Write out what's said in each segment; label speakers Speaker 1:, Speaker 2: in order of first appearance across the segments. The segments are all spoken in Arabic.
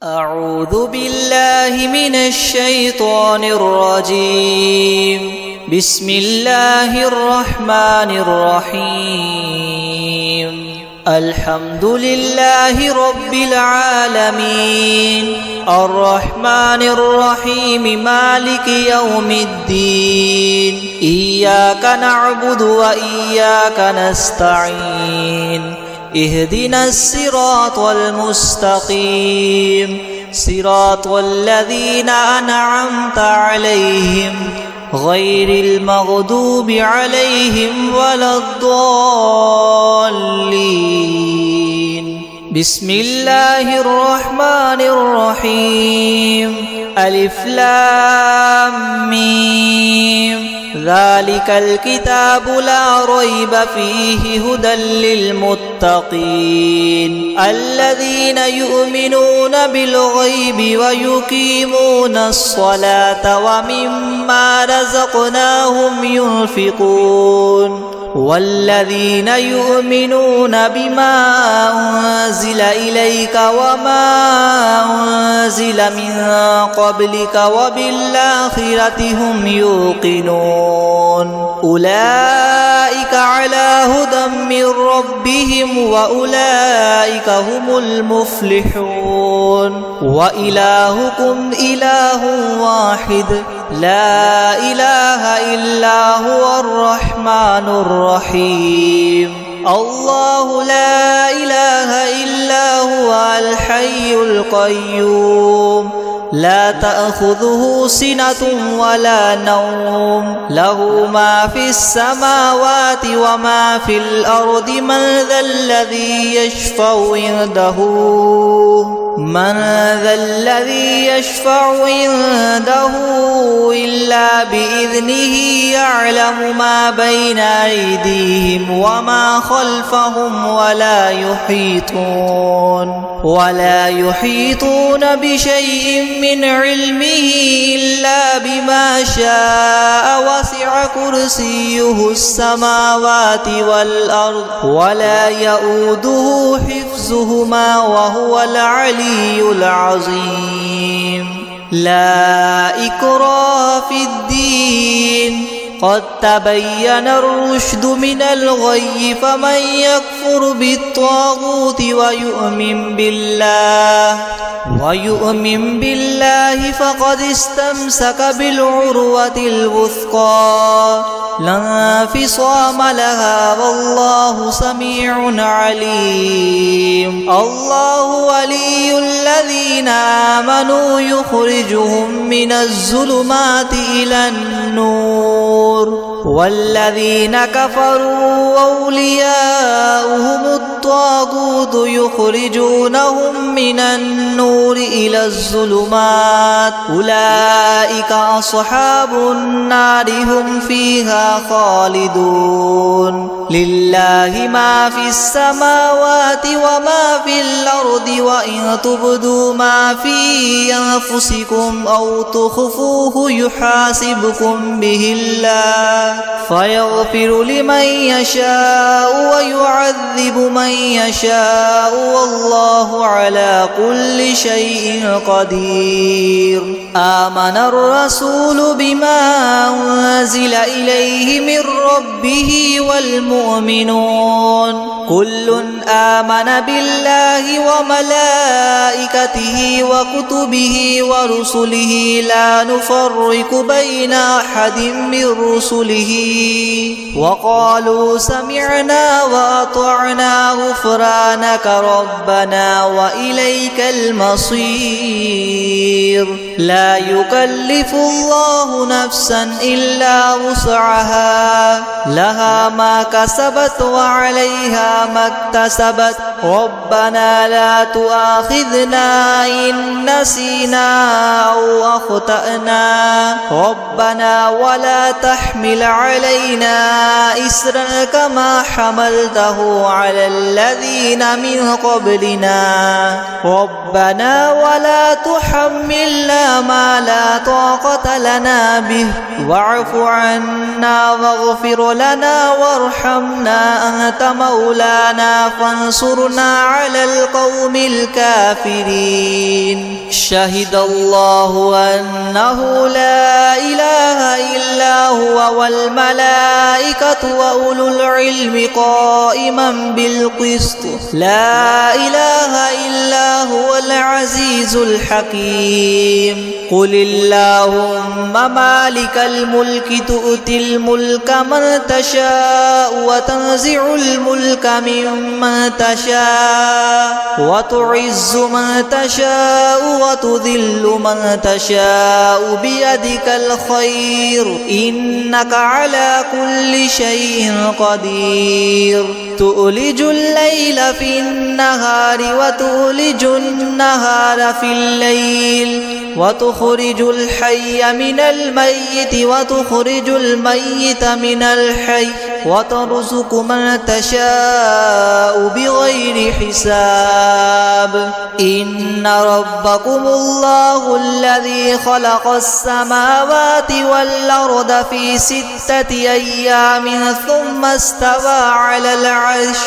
Speaker 1: أعوذ بالله من الشيطان الرجيم. بسم الله الرحمن الرحيم. الحمد لله رب العالمين الرحمن الرحيم مالك يوم الدين. إياك نعبد وإياك نستعين. اهدنا الصراط المستقيم صراط الذين أنعمت عليهم غير المغضوب عليهم ولا الضالين. بسم الله الرحمن الرحيم. ألف لام ميم. ذلك الكتاب لا ريب فيه هدى للمتقين الذين يؤمنون بالغيب ويقيمون الصلاة ومما رزقناهم ينفقون والذين يؤمنون بما أنزل إليك وما أنزل من قبلك وبالآخرة هم يوقنون. أولئك على هدى من ربهم وأولئك هم المفلحون. وإلهكم إله واحد لا إله إلا هو الرحمن الرحيم. الله لا إله إلا هو الحي القيوم لا تأخذه سنة ولا نوم له ما في السماوات وما في الأرض. من ذا الذي يشفع عنده إلا بإذنه. يعلم ما بين أيديهم وما خلفهم ولا يحيطون بشيء من علمه إلا بما شاء. وسع كرسيه السماوات والأرض ولا يؤوده حفظهما وهو العلي العظيم. لا إكراه في الدين قد تبين الرشد من الغي. فمن يكفر بالطاغوت ويؤمن بالله فقد استمسك بالعروة الوثقى لا انفصام لها والله سميع عليم. الله ولي الذين آمنوا يخرجهم من الظلمات إلى النور والذين كفروا أولياؤهم الطاغوت يخرجونهم من النور إلى الظلمات. أولئك أصحاب النار هم فيها خالدون. لله ما في السماوات وما في الأرض. وإن تبدوا ما في أنفسكم أو تخفوه يحاسبكم به الله فيغفر لمن يشاء ويعذب من يشاء والله على كل شيء قدير. آمن الرسول بما أنزل إليه من ربه والمؤمنون كل آمن بالله وملائكته وكتبه ورسله لا نفرق بين أحد من رسله وقالوا سمعنا وأطعنا غفرانك ربنا وإليك المصير. لا يكلف الله نفسا إلا وسعها لها ما كسبت وعليها ما اكتسبت. ربنا لا تؤاخذنا إن نسينا أو أخطأنا. ربنا ولا تحمل علينا إسرا كما حملته على الذين من قبلنا. ربنا ولا تحملنا ما لا طاقة لنا به واعف عنا واغفر لنا وارحمنا ارحمنا أنت مولانا فانصرنا على القوم الكافرين. شهد الله أنه لا إله إلا هو والملائكة وأولو العلم قائما بالقسط لا إله إلا هو العزيز الحكيم. قل اللهم مالك الملك تؤتي الملك من تشاء وتنزع الملك ممن تشاء وتعز من تشاء وتذل من تشاء بيدك الخير إنك على كل شيء قدير. تؤلج الليل في النهار وتؤلج النهار في الليل وتخرج الحي من الميت وتخرج الميت من الحي وترزق من تشاء بغير حساب. إن ربكم الله الذي خلق السماوات والأرض في 6 أيام ثم استوى على العرش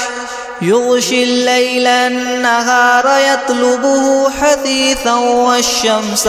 Speaker 1: يغشي الليل النهار يطلبه حثيثا والشمس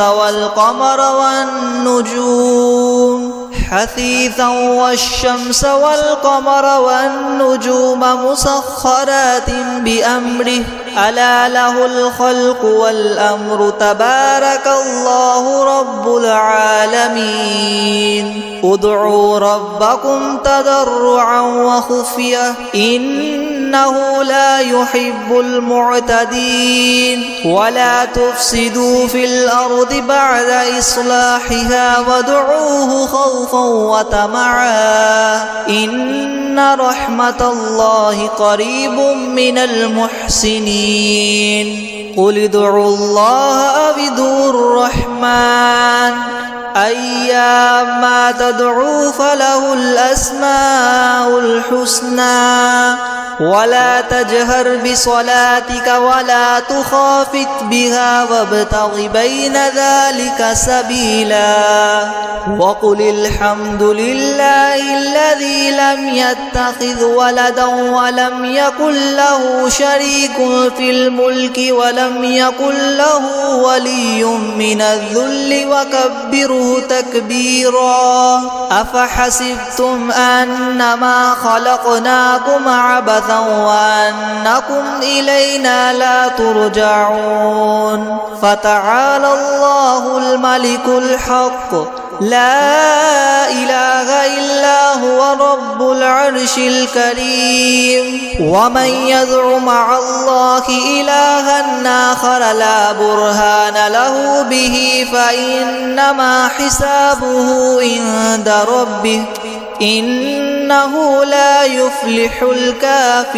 Speaker 1: والقمر والنجوم مسخرات بأمره ألا له الخلق والأمر تبارك الله رب العالمين. ادعوا ربكم تضرعا وخفية إنه لا يحب المعتدين. ولا تفسدوا في الأرض بعد إصلاحها وادعوه خوفا وطمعا إن رحمة الله قريب من المحسنين. قل ادعوا الله أو ادعوا الرحمن أيما تدعوا فله الأسماء الحسنى ولا تجهر بصلاتك ولا تخافت بها وابتغ بين ذلك سبيلا. وقل الحمد لله الذي لم يتخذ ولدا ولم يكن له شريك في الملك ولم يكن له ولي من الذل وكبره تكبيرا. أفحسبتم أنما خلقناكم عبثا وأنكم إلينا لا ترجعون. فتعالى الله الملك الحق لا إله إلا هو رب العرش الكريم. ومن يدع مع الله إلها آخر لا برهان له به فإنما حسابه عند ربه إنه لا يفلح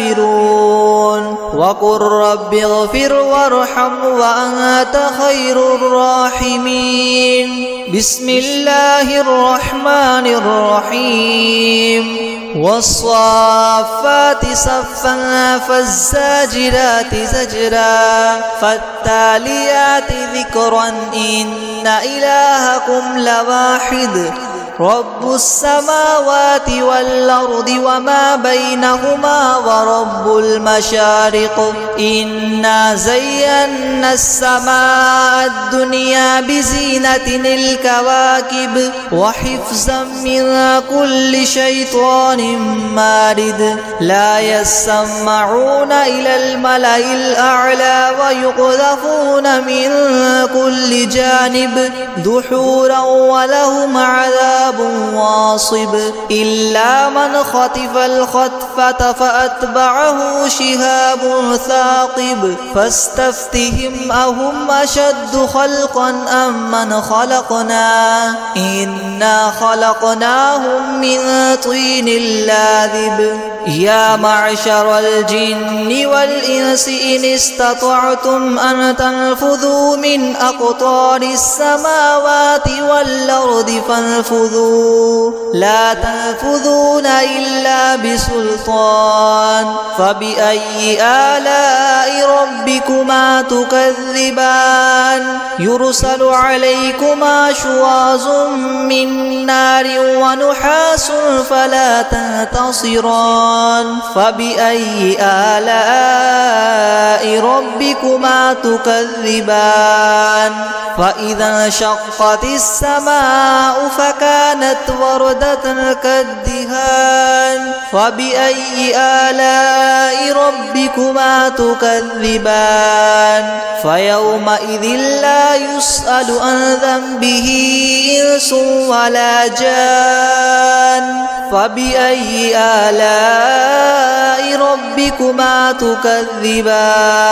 Speaker 1: الكافرون. وقل رب اغفر وارحم وأنت خير الراحمين. بسم الله الرحمن الرحيم. والصافات صفا فالزاجرات زجرا فالتاليات ذكرا إن إلهكم لواحد رب السماوات والأرض وما بينهما ورب المشارق. إنا زينا السماء الدنيا بزينة الكواكب وحفظا من كل شيطان مارد. لا يسمعون إلى الملأ الأعلى ويقذفون من كل جانب دحورا ولهم عذاب واصب. إلا من خطف الخطفة فأتبعه شهاب ثاقب فاستفتهم أهم أشد خلقا أم من خلقنا إنا خلقناهم من طين لاذب. يا معشر الجن والإنس إن استطعتم أن تنفذوا من أقطار السماوات والأرض فانفذوا لا تنفذون إلا بسلطان فبأي آلاء ربكما تكذبان يرسل عليكما شواظ من نار ونحاس فلا تنتصران فبأي آلاء ربكما تكذبان فإذا انشقت السماء فكانت وردة كالدهان فبأي آلاء ربكما تكذبان فيومئذ لا يسأل عن ذنبه إنس ولا جان فبأي آلاء ربكما تكذبان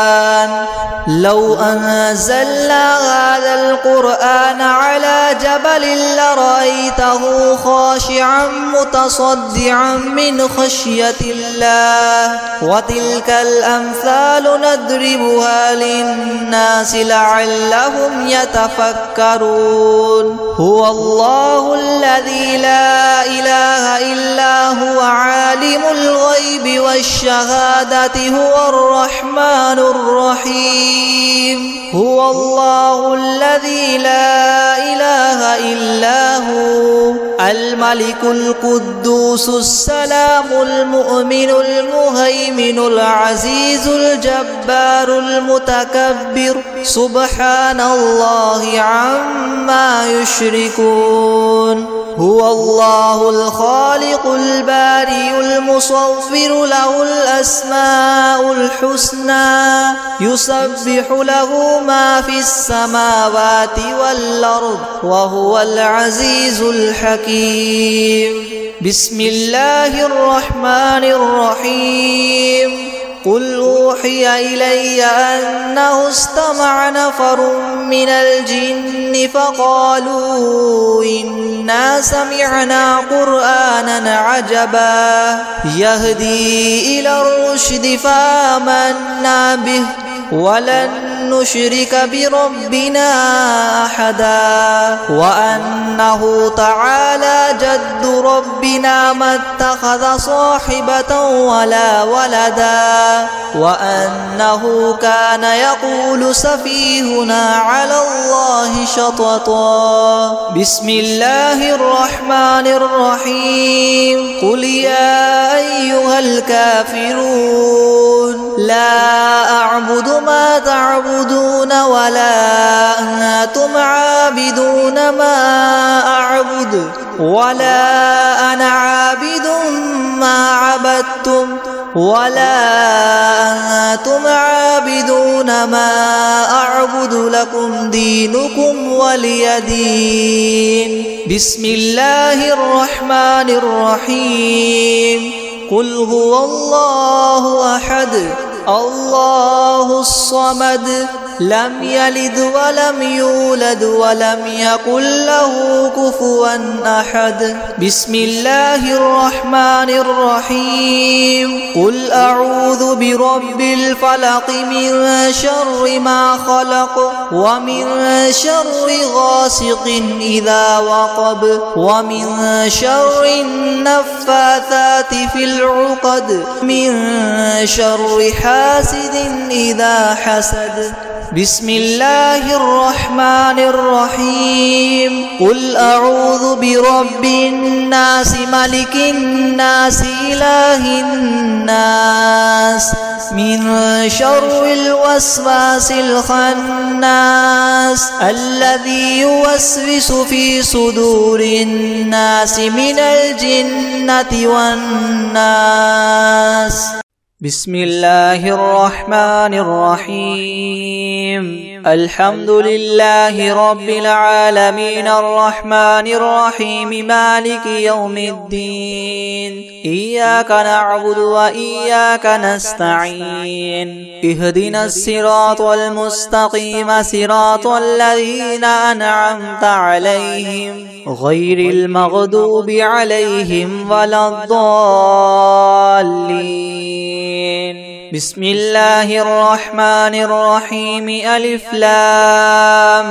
Speaker 1: لو أنزلنا هذا القرآن على جبل لرأيته خاشعا متصدعا من خشية الله وتلك الأمثال نضربها للناس لعلهم يتفكرون هو الله الذي لا إله إلا هو عالم الغيب والشهادة هو الرحمن الرحيم هو الله الذي لا إله إلا هو الملك القدوس السلام المؤمن المهيمن العزيز الجبار المتكبر سبحان الله عما يشركون هو الله الخالق البارئ المصور له الأسماء الحسنى يسبح له ما في السماوات والأرض وهو العزيز الحكيم بسم الله الرحمن الرحيم قل أوحي إلي أنه استمع نفر من الجن فقالوا إنا سمعنا قرآنا عجبا يهدي إلى الرشد فآمنا به ولن نشرك بربنا أحدا وأنه تعالى جد ربنا ما اتخذ صاحبة ولا ولدا وأنه كان يقول سفيهنا على الله شططا بسم الله الرحمن الرحيم قل يا أيها الكافرون لا أعبد ما تعبدون ولا أنتم عابدون ما أعبد ولا أنا عابد ما عبدتم ولا أنتم عابدون ما أعبد لكم دينكم ولي دين بسم الله الرحمن الرحيم قل هو الله أحد الله الصمد لم يلد ولم يولد ولم يكن له كفوا أحد بسم الله الرحمن الرحيم قل أعوذ برب الفلق من شر ما خلق ومن شر غاسق إذا وقب ومن شر النفاثات في العقد من شر حاسد إذا حسد بسم الله الرحمن الرحيم قل أعوذ برب الناس ملك الناس إله الناس من شر الوسواس الخناس الذي يوسوس في صدور الناس من الجنة والناس بسم الله الرحمن الرحيم الحمد لله رب العالمين الرحمن الرحيم مالك يوم الدين إياك نعبد وإياك نستعين اهدنا الصراط المستقيم صراط الذين أنعمت عليهم غير المغضوب عليهم ولا الضالين بسم الله الرحمن الرحيم ألف لام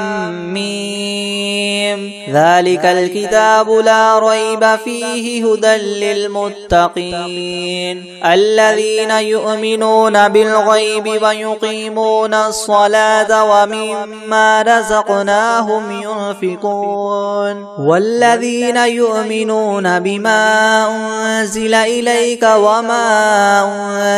Speaker 1: ميم ذلك الكتاب لا ريب فيه هدى للمتقين الذين يؤمنون بالغيب ويقيمون الصلاة ومما رزقناهم ينفقون والذين يؤمنون بما أنزل إليك وما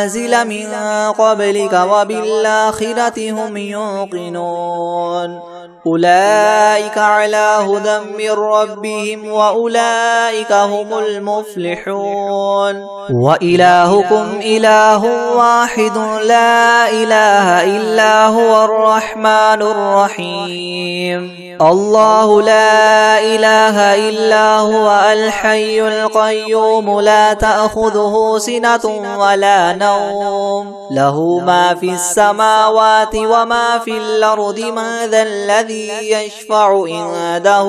Speaker 1: أنزل من قبلك وبالآخرة هم يوقنون أولئك على هدى من ربهم وأولئك هم المفلحون وإلهكم إله واحد لا إله إلا هو الرحمن الرحيم الله لا إله إلا هو الحي القيوم لا تأخذه سنة ولا نوم له ما في السماوات وما في الأرض من ذا الذي يشفع عنده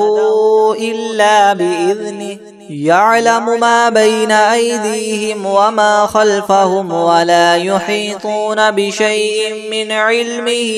Speaker 1: إلا بإذنه يعلم ما بين أيديهم وما خلفهم ولا يحيطون بشيء من علمه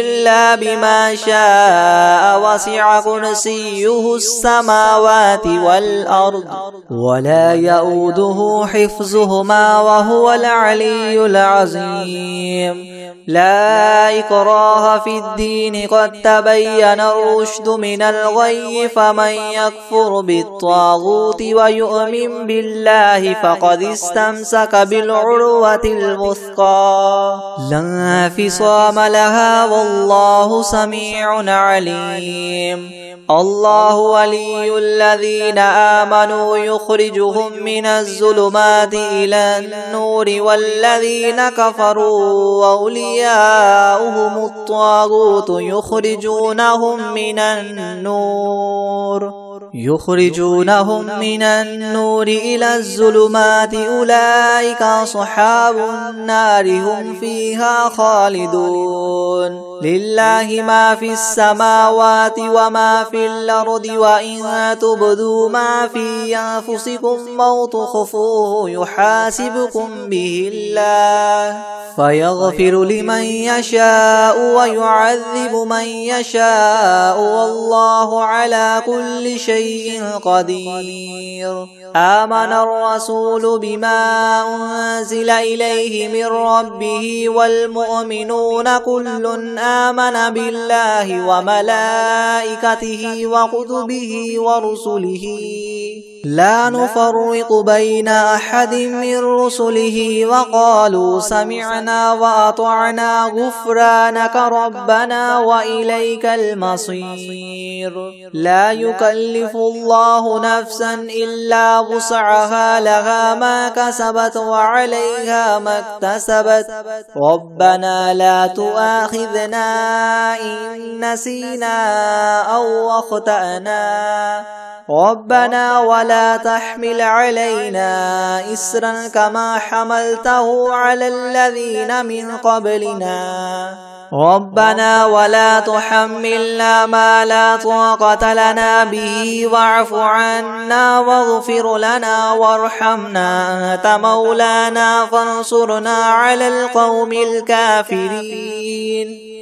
Speaker 1: إلا بما شاء وسع كرسيه السماوات والأرض ولا يؤوده حفظهما وهو العلي العظيم لا إكراه في الدين قد تبين الرشد من الغي فمن يكفر بالطاغوت ويؤمن بالله فقد استمسك بالعروة الوثقى لا انفصام لها والله سميع عليم الله ولي الذين آمنوا يخرجهم من الظلمات إلى النور والذين كفروا أولياؤهم الطاغوت يخرجونهم من النور إلى الظلمات أولئك أصحاب النار هم فيها خالدون لله ما في السماوات وما في الأرض وإن تبدوا ما في أنفسكم أو تخفوه يحاسبكم به الله فيغفر لمن يشاء ويعذب من يشاء والله على كل شيء قدير آمن الرسول بما أنزل إليه من ربه والمؤمنون كل آمن بالله وملائكته وكتبه ورسله لا نفرق بين أحد من رسله وقالوا سمعنا وأطعنا غفرانك ربنا وإليك المصير لا يكلف الله نفسا إلا وسعها لها ما كسبت وعليها ما اكتسبت ربنا لا تؤاخذنا إن نسينا أو أخطأنا ربنا ولا تحمل علينا إسرا كما حملته على الذين من قبلنا ربنا ولا تحملنا ما لا طاقة لنا به واعف عنا واغفر لنا وارحمنا أنت مولانا فانصرنا على القوم الكافرين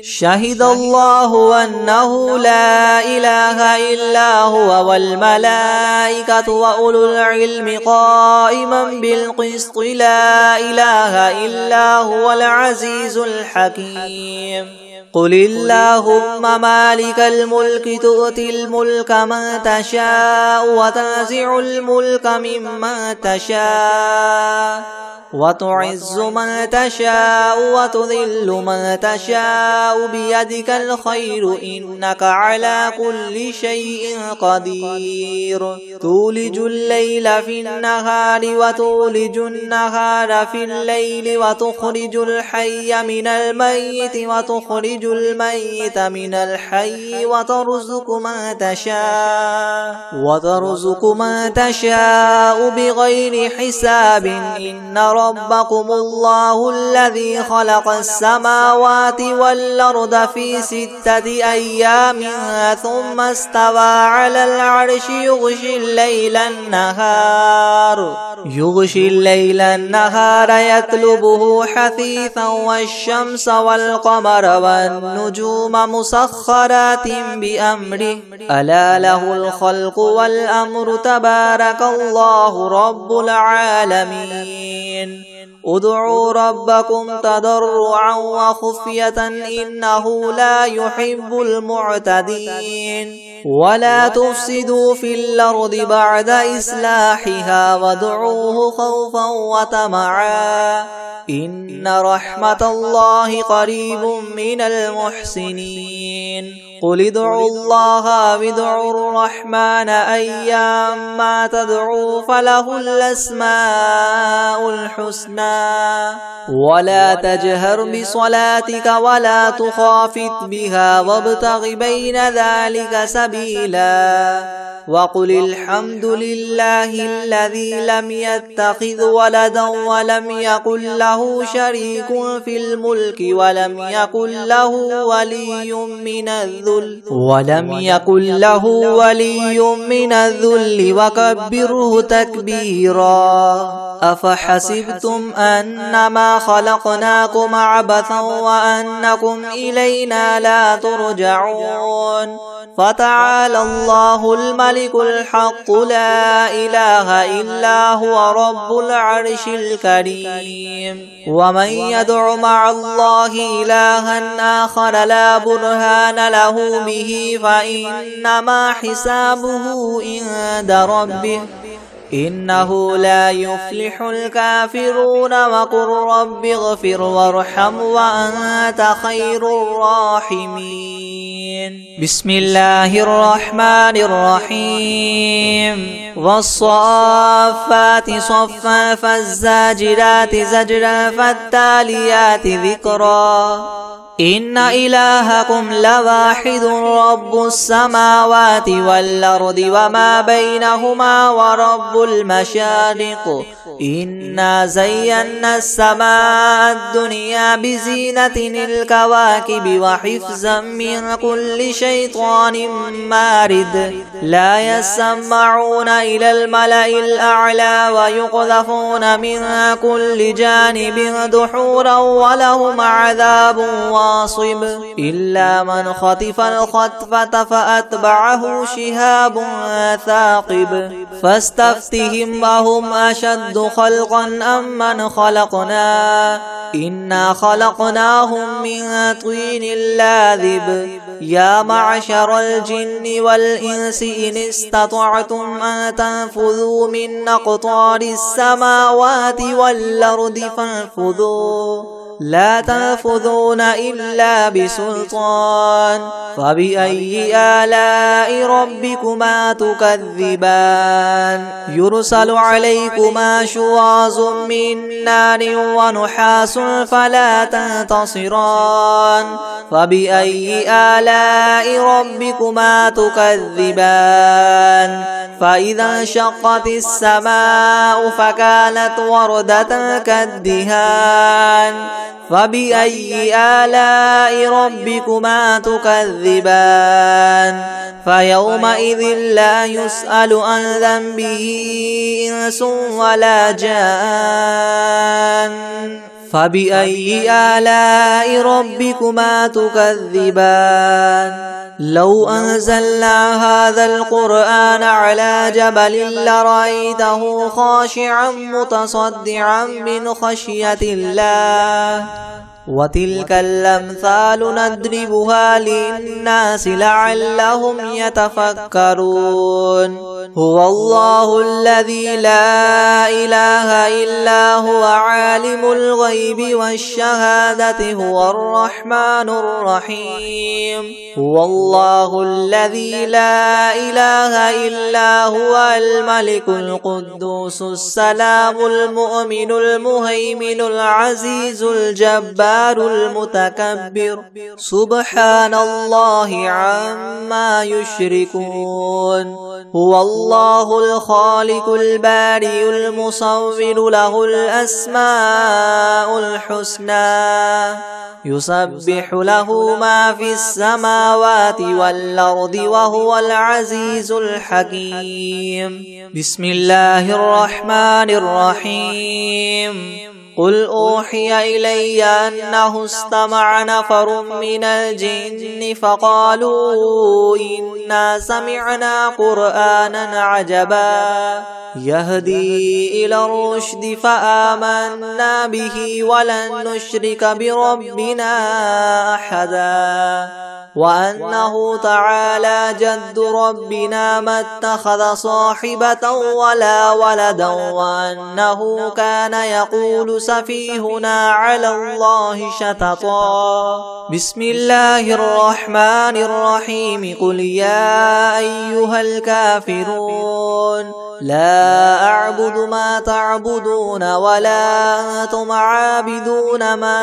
Speaker 1: شهد الله أنه لا إله إلا هو والملائكة وأولو العلم قائما بالقسط لا إله إلا هو العزيز الحكيم قل اللهم مالك الملك تؤتي الملك من تشاء وتنزع الملك ممن تشاء وتعز من تشاء وتذل من تشاء بيدك الخير إنك على كل شيء قدير تولج الليل في النهار وتولج النهار في الليل وتخرج الحي من الميت وتخرج الميت من الحي وترزق من تشاء بغير حساب إن ربكم الله الذي خلق السماوات والأرض في 6 أيام ثم استوى على العرش يغشي الليل النهار يطلبه حثيثا والشمس والقمر والنجوم مسخرات بأمره ألا له الخلق والأمر تبارك الله رب العالمين ادعوا ربكم تضرعا وخفية إنه لا يحب المعتدين ولا تفسدوا في الأرض بعد إصلاحها وادعوه خوفا وطمعا إن رحمة الله قريب من المحسنين قل ادعوا الله وادعوا الرحمن أيما تدعوا فله الأسماء الحسنى ولا تجهر بصلاتك ولا تخافت بها وابتغ بين ذلك سبيلا وقل الحمد لله الذي لم يتخذ ولدا ولم يكن له شريك في الملك ولم يكن له ولي من الذل وكبره تكبيرا أفحسبتم أنما خلقناكم عبثا وأنكم إلينا لا ترجعون فتعالى الله الملك الحق لا إله إلا هو رب العرش الكريم ومن يدع مع الله إلها آخر لا برهان له به فإنما حسابه عند ربه إنه لا يفلح الكافرون وقل رب اغفر وارحم وأنت خير الراحمين بسم الله الرحمن الرحيم والصافات صفا فالزاجرات زجرا فالتاليات ذكرا إن إلهكم لواحد رب السماوات والأرض وما بينهما ورب المشارق إنا زينا السماء الدنيا بزينة الكواكب وحفظا من كل شيطان مارد لا يسمعون إلى الملأ الأعلى ويقذفون من كل جانب دحورا ولهم عذاب واصب إلا من خطف الخطفة فأتبعه شهاب ثاقب فاستفتهم أهم أشد خلقا أم من خلقنا إنا خلقناهم من طين لاذب يا معشر الجن والإنس إن استطعتم أن تنفذوا من أقطار السماوات والأرض فانفذوا لا تنفذون إلا بسلطان فبأي آلاء ربكما تكذبان يرسل عليكما شواظ من نار ونحاس فلا تنتصران فبأي آلاء ربكما تكذبان فإذا انشقت السماء فكانت وردة كالدهان فبأي آلاء ربكما تكذبان فيومئذ لا يسأل عن ذنبه إنس ولا جان فبأي آلاء ربكما تكذبان لو أنزلنا هذا القرآن على جبل لرأيته خاشعا متصدعا من خشية الله وتلك الأمثال نضربها للناس لعلهم يتفكرون هو الله الذي لا إله إلا هو عالم الغيب والشهادة هو الرحمن الرحيم هو الله الذي لا إله إلا هو الملك القدوس السلام المؤمن المهيمن العزيز الجبار الجبار المتكبر سبحان الله عما يشركون هو الله الخالق البارئ المصور له الأسماء الحسنى يسبح له ما في السماوات والأرض وهو العزيز الحكيم بسم الله الرحمن الرحيم قل أوحي إلي أنه استمع نفر من الجن فقالوا إنا سمعنا قرآنا عجبا يهدي إلى الرشد فآمنا به ولن نشرك بربنا أحدا وأنه تعالى جد ربنا ما اتخذ صاحبة ولا ولدا وأنه كان يقول سفيهنا على الله شططا بسم الله الرحمن الرحيم قل يا أيها الكافرون لا أعبد ما تعبدون ولا أنتم عابدون ما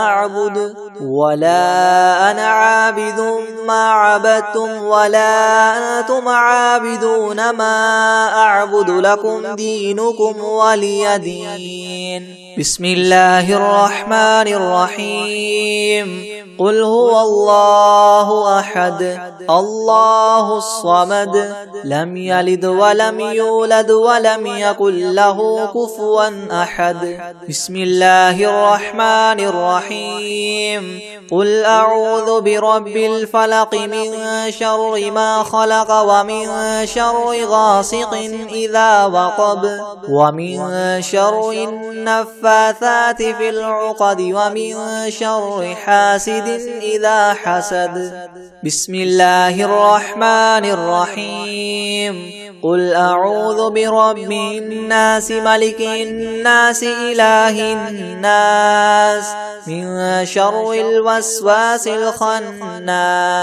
Speaker 1: أعبد ولا أنا عابد ما عبدتم ولا أنتم عابدون ما أعبد لكم دينكم ولي دين بسم الله الرحمن الرحيم قل هو الله أحد الله الصمد لم يلد ولم يولد ولم يكن له كفوا أحد بسم الله الرحمن الرحيم قل أعوذ برب الفلق من شر ما خلق ومن شر غاسق إذا وقب ومن شر النفاثات في العقد ومن شر حاسد إذا حسد بسم الله الرحمن الرحيم قل أعوذ برب الناس ملك الناس إله الناس من شر الوسواس الخناس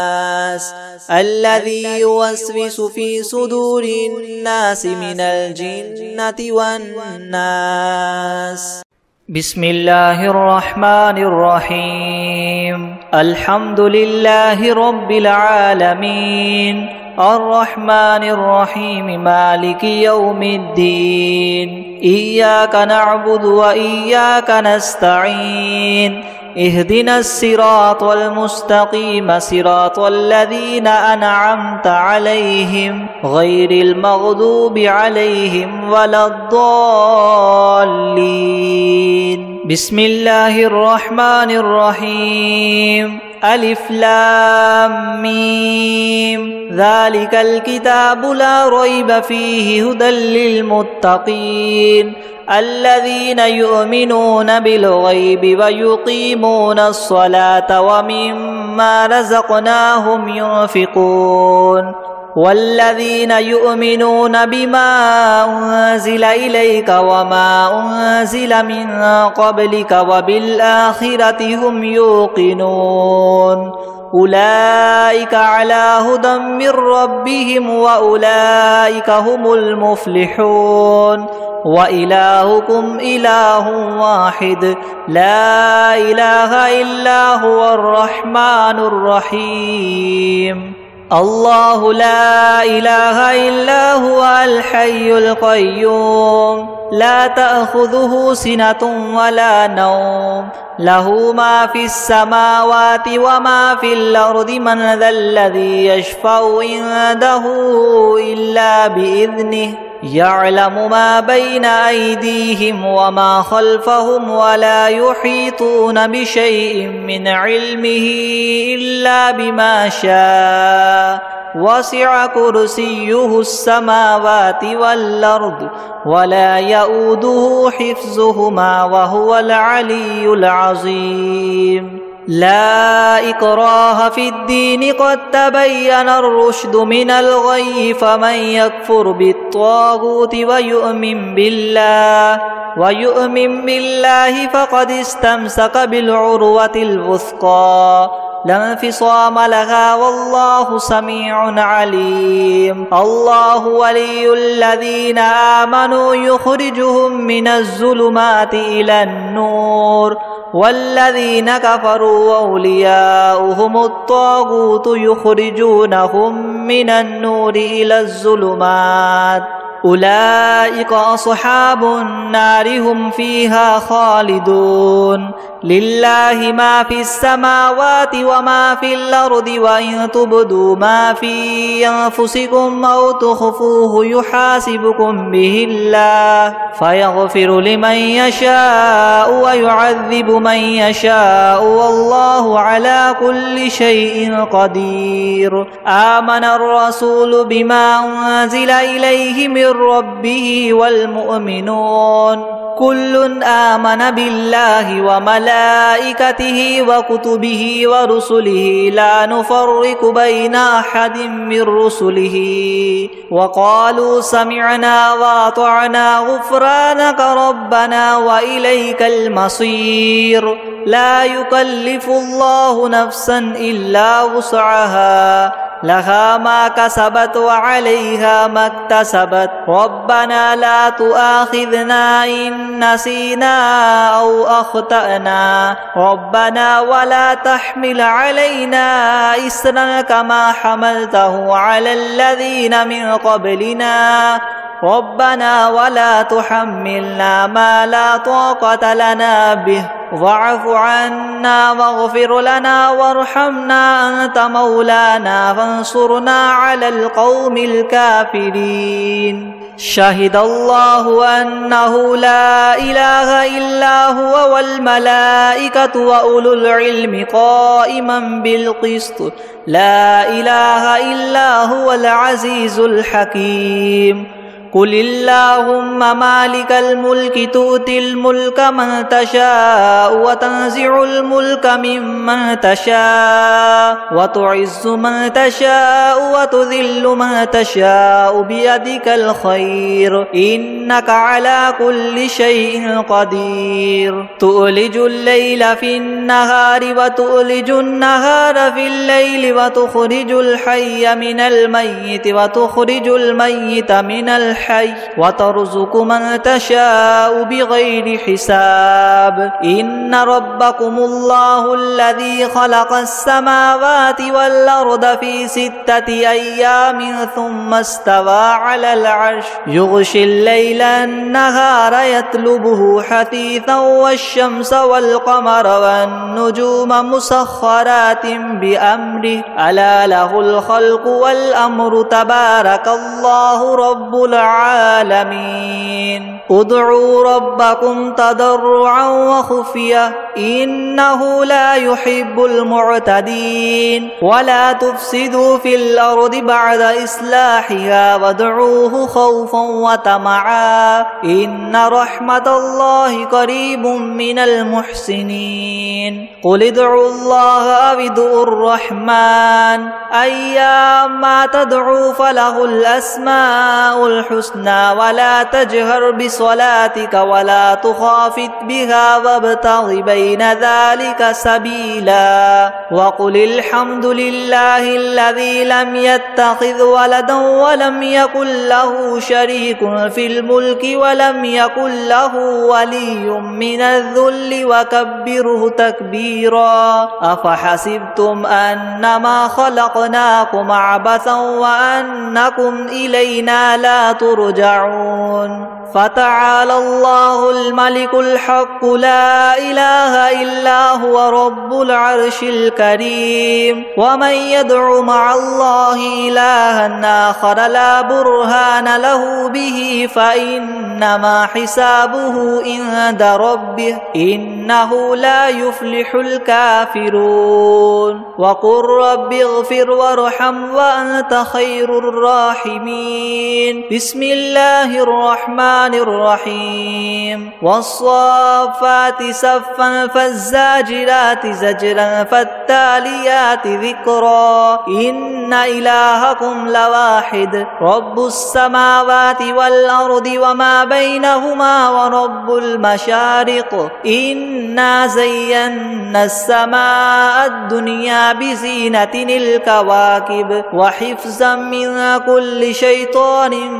Speaker 1: الذي يوسوس في صدور الناس من الجنة والناس
Speaker 2: بسم الله الرحمن الرحيم الحمد لله رب العالمين الرحمن الرحيم مالك يوم الدين إياك نعبد وإياك نستعين اهدنا الصراط المستقيم صراط الذين أنعمت عليهم غير المغضوب عليهم ولا الضالين بسم الله الرحمن الرحيم ألف لام ميم ذلك الكتاب لا ريب فيه هدى للمتقين الذين يؤمنون بالغيب ويقيمون الصلاة ومما رزقناهم ينفقون والذين يؤمنون بما أنزل إليك وما أنزل من قبلك وبالآخرة هم يوقنون أولئك على هدى من ربهم وأولئك هم المفلحون وإلهكم إله واحد لا إله إلا هو الرحمن الرحيم الله لا إله إلا هو الحي القيوم لا تأخذه سنة ولا نوم له ما في السماوات وما في الأرض من ذا الذي يشفع عنده إلا بإذنه يعلم ما بين أيديهم وما خلفهم ولا يحيطون بشيء من علمه إلا بما شاء وسع كرسيه السماوات والأرض ولا يؤوده حفظهما وهو العلي العظيم لا إكراه في الدين قد تبين الرشد من الغي فمن يكفر بالطاغوت ويؤمن بالله فقد استمسك بالعروة الوثقى لا انفصام لها والله سميع عليم. الله ولي الذين آمنوا يخرجهم من الظلمات إلى النور والذين كفروا أولياؤهم الطاغوت يخرجونهم من النور إلى الظلمات أولئك أصحاب النار هم فيها خالدون. لله ما في السماوات وما في الأرض وإن تبدوا ما في أنفسكم أو تخفوه يحاسبكم به الله فيغفر لمن يشاء ويعذب من يشاء والله على كل شيء قدير. آمن الرسول بما أنزل إليه من ربه والمؤمنون كل آمن بالله وملائكته وكتبه ورسله لا نفرق بين أحد من رسله وقالوا سمعنا وأطعنا غفرانك ربنا وإليك المصير. لا يكلف الله نفسا إلا وسعها لها ما كسبت وعليها ما اكتسبت ربنا لا تؤاخذنا إن نسينا أو أخطأنا ربنا ولا تحمل علينا إصرا كما حملته على الذين من قبلنا ربنا ولا تحملنا ما لا طاقة لنا به واعف عنا واغفر لنا وارحمنا أنت مولانا فانصرنا على القوم الكافرين. شهد الله أنه لا إله إلا هو والملائكة وأولو العلم قائما بالقسط لا إله إلا هو العزيز الحكيم. قل اللهم مالك الملك تؤتي الملك من تشاء وتنزع الملك ممن تشاء وتعز من تشاء وتذل من تشاء بيدك الخير إنك على كل شيء قدير. تؤلج الليل في النهار وتؤلج النهار في الليل وتخرج الحي من الميت وتخرج الميت من الحي وترزق من تشاء بغير حساب. إن ربكم الله الذي خلق السماوات والأرض في 6 أيام ثم استوى على العرش يغشي الليل النهار يطلبه حثيثا والشمس والقمر والنجوم مسخرات بأمره ألا له الخلق والأمر تبارك الله رب العالمين. ادعوا ربكم تضرعا وخفية إنه لا يحب المعتدين. ولا تفسدوا في الأرض بعد إصلاحها وادعوه خوفا وطمعا إن رحمة الله قريب من المحسنين. قل ادعوا الله أو ادعوا الرحمن أيما تدعوا فله الأسماء الحسنى ولا تجهر بصلاتك ولا تخافت بها وابتغ بين ذلك سبيلا. وقل الحمد لله الذي لم يتخذ ولدا ولم يكن له شريك في الملك ولم يكن له ولي من الذل وكبره تكبيرا. أفحسبتم أنما خلقناكم عبثا وأنكم إلينا لا ترجعون. فتعالى الله الملك الحق لا إله إلا هو رب العرش الكريم. ومن يدع مع الله إلها آخر لا برهان له به فإنما حسابه عند ربه إنه لا يفلح الكافرون. وقل رب اغفر وارحم وأنت خير الراحمين. بسم الله الرحمن الرحمن الرحيم والصافات صفا فالزاجرات زجرا فالتاليات ذكرا إن إلهكم لواحد رب السماوات والأرض وما بينهما ورب المشارق إنا زينا السماء الدنيا بزينة الكواكب وحفظا من كل شيطان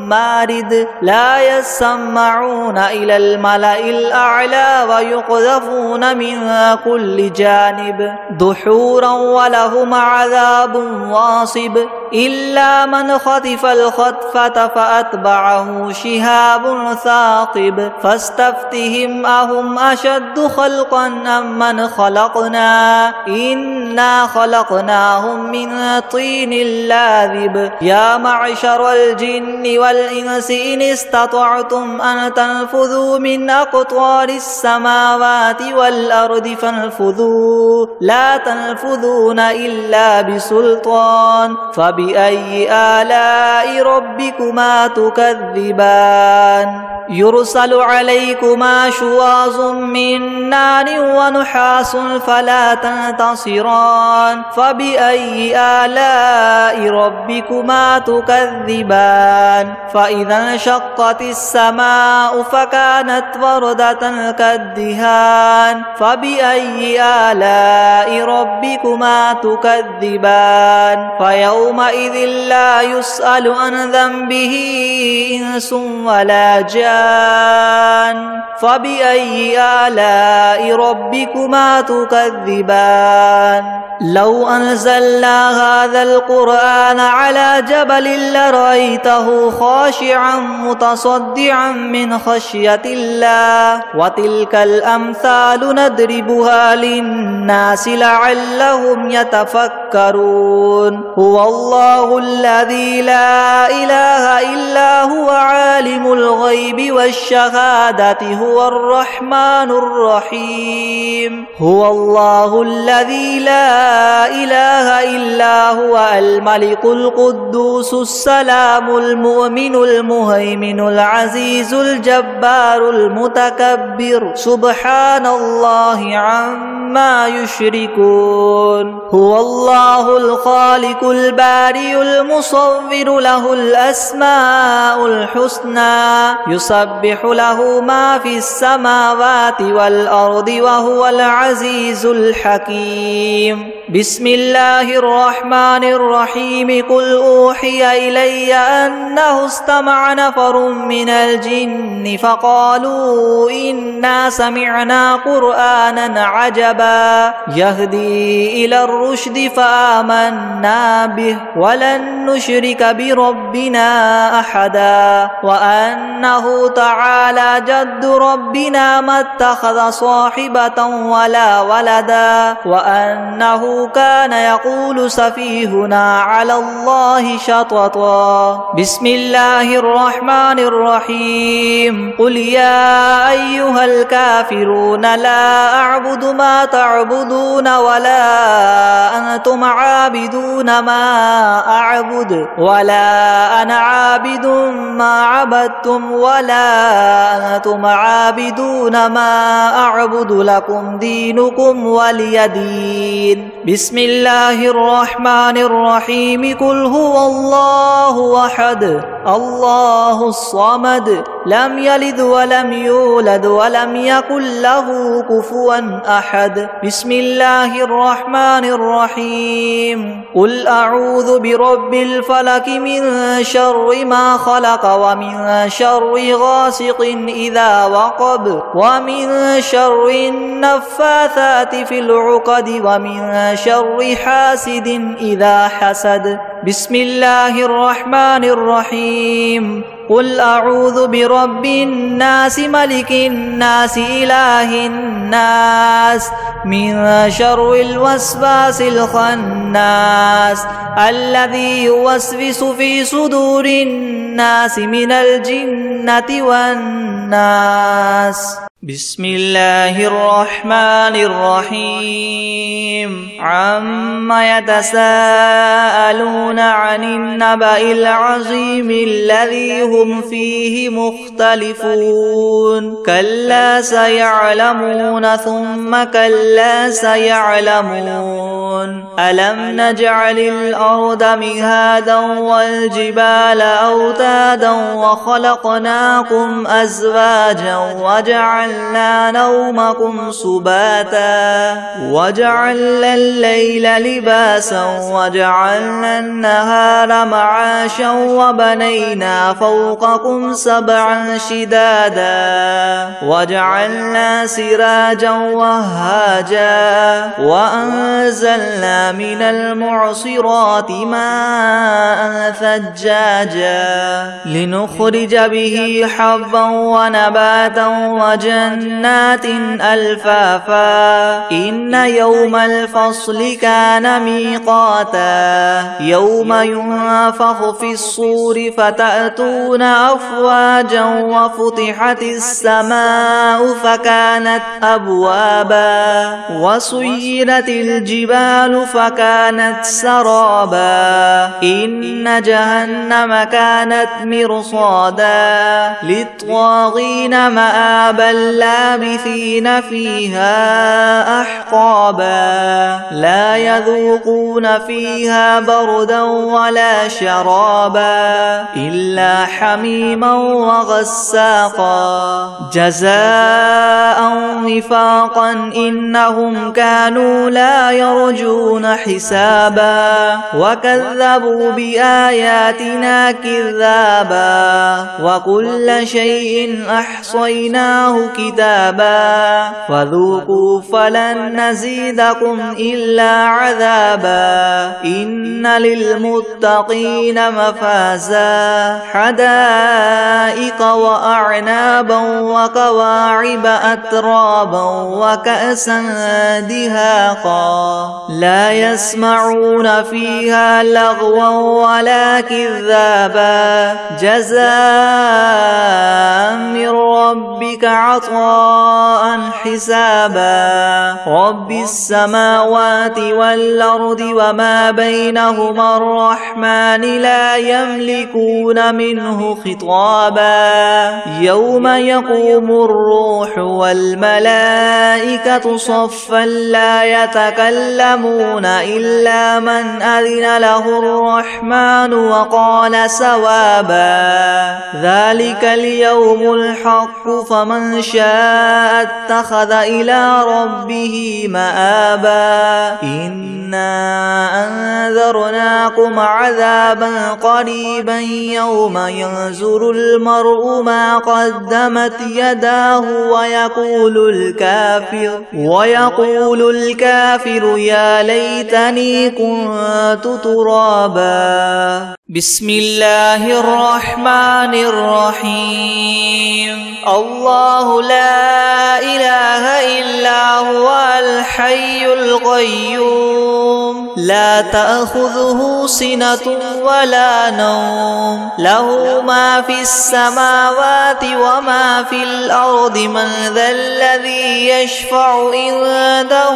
Speaker 2: مارد لا يسمعون إلى الملأ الأعلى ويقذفون من كل جانب دحورا ولهم عذاب واصب إلا من خطف الخطفة فأتبعه شهاب ثاقب فاستفتهم أهم أشد خلقا أم من خلقنا إنا خلقناهم من طين لاذب يا معشر الجن والإنس إن استطعتم أن تنفذوا من أقطار السماوات والأرض فانفذوا لا تنفذون إلا بسلطان فبأي آلاء ربكما تكذبان يرسل عليكما شواظ من نار ونحاس فلا تنتصران فبأي آلاء ربكما تكذبان فإذا انشقت السماء فكانت وردة كالدهان فبأي آلاء ربكما تكذبان فيومئذ لا يسأل عن ذنبه إنس ولا جان فبأي آلاء ربكما تكذبان لو أنزلنا هذا القرآن على جبل لرأيته خاشعا متصدعا من خشية الله وتلك الأمثال نضربها للناس لعلهم يتفكرون هو الله الذي لا إله إلا هو عالم الغيب والشهادة هو الرحمن الرحيم هو الله الذي لا إله إلا هو الملك القدوس السلام المؤمن المهيمن العزيز الجبار المتكبر سبحان الله عما يشركون هو الله الخالق البارئ المصور له الأسماء الحسنى يسبح له ما في السماوات والأرض وهو العزيز الحكيم بسم الله الرحمن الرحيم قل أوحي إلي أنه استمع نفر من الجن فقالوا إنا سمعنا قرآنا عجبا يهدي إلى الرشد فآمنا به ولن نشرك بربنا أحدا وأنه تعالى جد ربنا ما اتخذ صاحبة ولا ولدا وأنه كان يقول سفيهنا على الله شططا بسم الله الرحمن الرحيم قل يا أيها الكافرون لا أعبد ما تعبدون ولا أنتم عابدون ما أعبد ولا أنا عابد ما عبدتم ولا أنتم عابدون ما أعبد لكم دينكم ولي دين بسم الله الرحمن الرحيم قل هو الله أحد الله الصمد لم يلد ولم يولد ولم يكن له كفوا أحد بسم الله الرحمن الرحيم قل أعوذ برب الفلك من شر ما خلق ومن شر غاسق إذا وقب ومن شر النفاثات في العقد ومن شر حاسد إذا حسد بسم الله الرحمن الرحيم قل أعوذ برب الناس ملك الناس إله الناس من شر الوسواس الخناس الذي يوسوس في صدور الناس من الجنة والناس بسم الله الرحمن الرحيم عما يتساءلون عن النبأ العظيم الذي هم فيه مختلفون كلا سيعلمون ثم كلا سيعلمون ألم نجعل الأرض مهادا والجبال أوتادا وخلقناكم أزواجا وجعلنا نومكم سباتا وجعلنا الليل لباسا وجعلنا النهار معاشا وبنينا فوقكم سبعا شدادا وجعلنا سراجا وهاجا وأنزلنا من المعصرات ماء ثجاجا لنخرج به حبا ونباتا وجنات ألفافا إن يوم الفصل كان ميقاتا يوم ينفخ في الصور فتأتون أفواجا وفتحت السماء فكانت أبوابا وسيرت الجبال فكانت سرابا إن جهنم كانت مرصادا للطاغين مآبا لابثين فيها أحقابا لا يذوقون فيها بردا ولا شرابا إلا حميما وغساقا جزاء وفاقا إنهم كانوا لا يرجون حسابا وكذبوا بآياتنا كذابا وكل شيء أحصيناه كتابا فذوقوا فلن نزيدكم إلا عذابا إن للمتقين مفازا حدائق وأعنابا وكواعب أترابا وكأسا دهاقا لا يسمعون فيها لغوا ولا كذابا جزاء من ربك عطاء حسابا رب السماوات والأرض وما بينهما الرحمن لا يملكون منه خطابا يوم يقوم الروح والملائكة صفا لا يتكلمون إلا من أذن له الرحمن وقال سوابا ذلك اليوم الحق فمن شاء اتخذ إلى ربه مآبا إنا أنذرناكم عذابا قريبا يوم ينظر المرء ما قدمت يداه ويقول الكافر يا ليتني كنت ترابا بسم الله الرحمن الرحيم الله لا إله إلا هو الحي القيوم لا تأخذه سنة ولا نوم له ما في السماوات وما في الأرض من ذا الذي يشفع عنده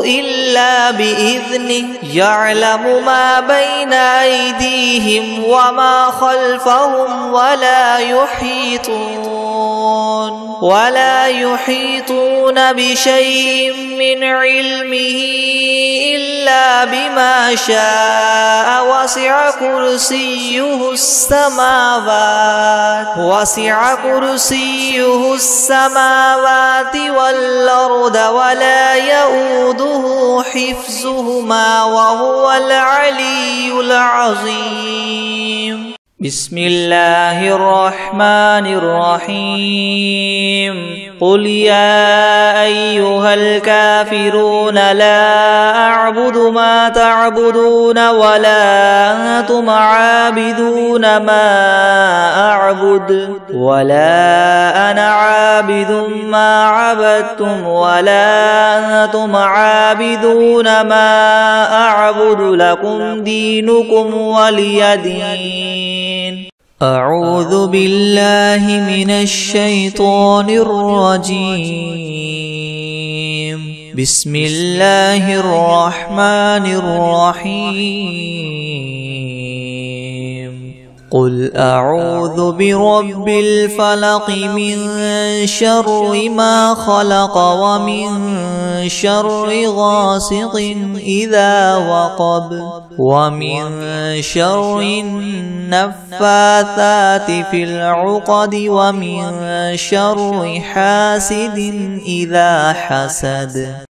Speaker 2: إلا بإذنه يعلم ما بين أيديهم وما خلفهم ولا يحيطون بشيء من علمه إلا بما شاء وسع كرسيه السماوات والأرض ولا يؤوده حفظهما وهو العلي العظيم بسم الله الرحمن الرحيم قل يا أيها الكافرون لا أعبد ما تعبدون ولا أنتم عابدون ما أعبد ولا أنا عابد ما عبدتم ولا أنتم عابدون ما أعبد لكم دينكم ولي دين أعوذ بالله من الشيطان الرجيم. بسم الله الرحمن الرحيم. قل أعوذ برب الفلق من شر ما خلق ومن شر غاسق إذا وقب ومن شر النفاثات في العقد ومن شر حاسد إذا حسد.